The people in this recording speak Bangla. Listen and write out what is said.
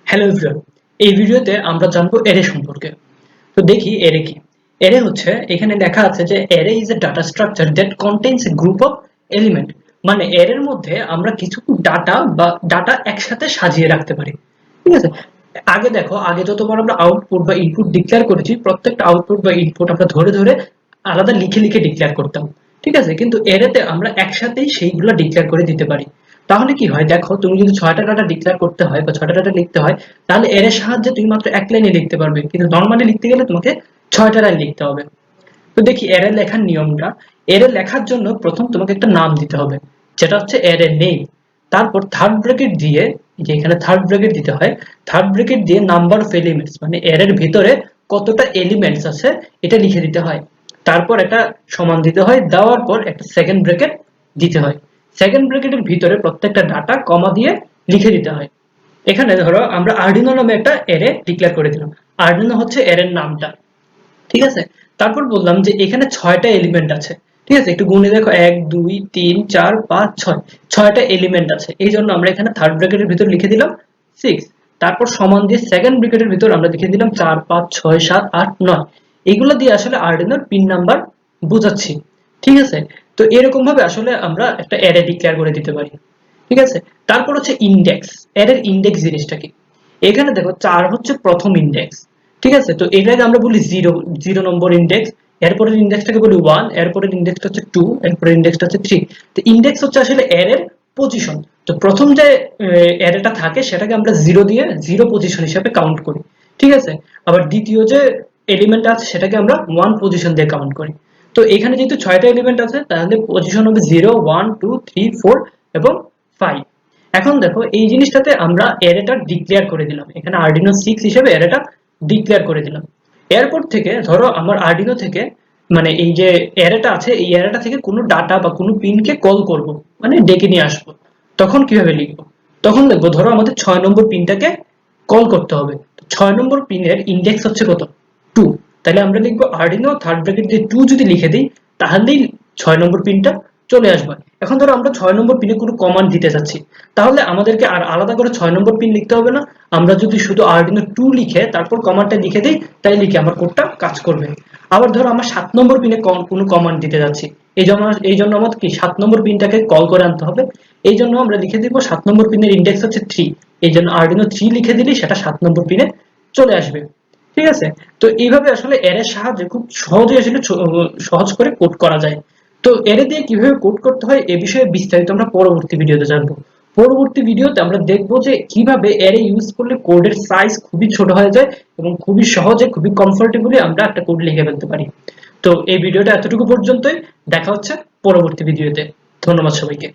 হ্যালো এভরিওয়ান, এই ভিডিওতে আমরা জানবো অ্যারে সম্পর্কে। তো দেখি অ্যারে কি। অ্যারে হচ্ছে, এখানে লেখা আছে যে array is a data structure that contains A group of element. মানে অ্যারের মধ্যে আমরা কিছু ডাটা একসাথে সাজিয়ে রাখতে পারি। ঠিক আছে, আগে দেখো, আগে যতবার আমরা আউটপুট বা ইনপুট ডিক্লেয়ার করেছি, প্রত্যেকটা আউটপুট বা ইনপুট আমরা ধরে ধরে আলাদা লিখে লিখে ডিক্লেয়ার করতাম। ঠিক আছে, কিন্তু অ্যারেতে আমরা একসাথেই সেইগুলো ডিক্লেয়ার করে দিতে পারি। তাহলে কি হয় দেখো, তুমি যদি 6টা ডাটা ডিক্লেয়ার করতে হয় বা 6টা ডাটা লিখতে হয়, তাহলে এর সাহায্যে তুমি মাত্র এক লাইনে লিখতে পারবে, কিন্তু নরমালি লিখতে গেলে তোমাকে 6টা লাইন লিখতে হবে। তো দেখি এরে লেখার নিয়মটা। এরে লেখার জন্য প্রথম তোমাকে একটা নাম দিতে হবে, যেটা হচ্ছে এরে নেম। তারপর থার্ড ব্র্যাকেট দিয়ে, যে এখানে থার্ড ব্র্যাকেট দিতে হয়, থার্ড ব্র্যাকেট দিয়ে নাম্বার অফ এলিমেন্টস, মানে এরের ভিতরে কতটা এলিমেন্টস আছে এটা লিখে দিতে হয়। তারপর একটা সমান দিতে হয়, দেওয়ার পর একটা সেকেন্ড ব্র্যাকেট দিতে হয়। সেকেন্ড ব্র্যাকেটের ভিতরে প্রত্যেকটা ডাটা কমা দিয়ে লিখে দিতে হয়। এখানে ধরো আমরা আর্ডিনো নামে একটা অ্যারে ডিক্লেয়ার করে দিলাম। আর্ডিনো হচ্ছে অ্যারের নামটা। ঠিক আছে, তারপর বললাম যে এখানে 6টা এলিমেন্ট আছে। ঠিক আছে, একটু গুণে দেখো, 1 2 3 4 5 6, 6টা এলিমেন্ট আছে। এই জন্য আমরা এখানে থার্ড ব্র্যাকেটের ভিতর লিখে দিলাম 6। তারপর সমান দিয়ে সেকেন্ড ব্র্যাকেটের ভিতর আমরা লিখে দিলাম 4 5 6 7 8 9। এগুলো দিয়ে আসলে আর্ডিনোর পিন নাম্বার বোঝাচ্ছি। ঠিক আছে, তো এরকম ভাবে আসলে আমরা একটা অ্যারে ডিক্লেয়ার করে দিতে পারি। ঠিক আছে, তারপর হচ্ছে ইনডেক্স। অ্যারের ইনডেক্স জিনিসটা কি? এখানে দেখো 4 হচ্ছে প্রথম ইনডেক্স। ঠিক আছে, তো এটাকে আমরা বলি জিরো, 0 নম্বর ইনডেক্স। এরপরের ইনডেক্সটাকে বলি 1, এরপরের ইনডেক্সটা হচ্ছে 2, এরপরের ইনডেক্সটা হচ্ছে 3। তো ইনডেক্স হচ্ছে আসলে অ্যারের পজিশন। তো প্রথম যে অ্যারেটা থাকে সেটাকে আমরা 0 দিয়ে 0 পজিশন হিসেবে কাউন্ট করি। ঠিক আছে, আবার দ্বিতীয় যে এলিমেন্ট আছে সেটাকে আমরা 1 পজিশন দিয়ে কাউন্ট করি। তো এখানে যেহেতু 6টা এলিমেন্ট আছে, তাহলে পজিশন হবে 0 1 2 3 4 এবং 5। এখন দেখো, এই জিনিসটাতে আমরা অ্যারেটা ডিক্লেয়ার করে দিলাম, এখানে আর্ডিনো 6 হিসেবে অ্যারেটা ডিক্লেয়ার করে দিলাম। এরপর থেকে ধরো আমার আর্ডিনো থেকে, মানে এই যে অ্যারেটা আছে, এই অ্যারেটা থেকে কোনো ডাটা বা কোনো পিনকে কল করব, মানে ডেকে নিয়ে আসবো। তখন কিভাবে লিখবো? তখন দেখবো, ধরো আমাদের 6 নম্বর পিনটাকে কল করতে হবে। 6 নম্বর পিনের ইন্ডেক্স হচ্ছে কত? 2। তাহলে আমরা লিখবো আর্ডিনো থার্ড ব্র্যাকেট দিয়ে 2 যদি লিখে দিই, তাহলেই 6 নম্বর পিনটা চলে আসবে। এখন ধরো আমরা 6 নম্বর পিনে কোনো কমান্ড দিতে চাচ্ছি, তাহলে আমাদেরকে আর আলাদা করে 6 নম্বর পিন লিখতে হবে না। আমরা যদি শুধু আর্ডিনো 2 লিখে তারপর কমান্ডটা লিখে দিই, তাইলে কি আমার কোডটা কাজ করবে। আবার ধরো আমরা 7 নম্বর পিনে কোনো কমান্ড দিতে যাচ্ছি, এই জন্য আমাদের কি 7 নম্বর পিনটাকে কল করে আনতে হবে। এই জন্য আমরা লিখে দিব 7 নম্বর পিনের ইন্ডেক্স হচ্ছে 3। এই জন্য আর্ডিনো 3 লিখে দিলে সেটা 7 নম্বর পিনে চলে আসবে। ঠিক আছে, তো এইভাবে আসলে অ্যারের সাহায্যে খুব সহজে আসলে সহজ করে কোড করা যায়। তো অ্যারে দিয়ে কিভাবে কোড করতে হয় এ বিষয়ে বিস্তারিত আমরা পরবর্তী ভিডিওতে জানবো। পরবর্তী ভিডিওতে আমরা দেখবো যে কিভাবে অ্যারে ইউজ করলে কোডের সাইজ খুবই ছোট হয়ে যায় এবং খুবই সহজে, খুবই কমফোর্টেবলি আমরা একটা কোড লিখে ফেলতে পারি। তো এই ভিডিওটা এতটুকু পর্যন্তই। দেখা হচ্ছে পরবর্তী ভিডিওতে। ধন্যবাদ সবাইকে।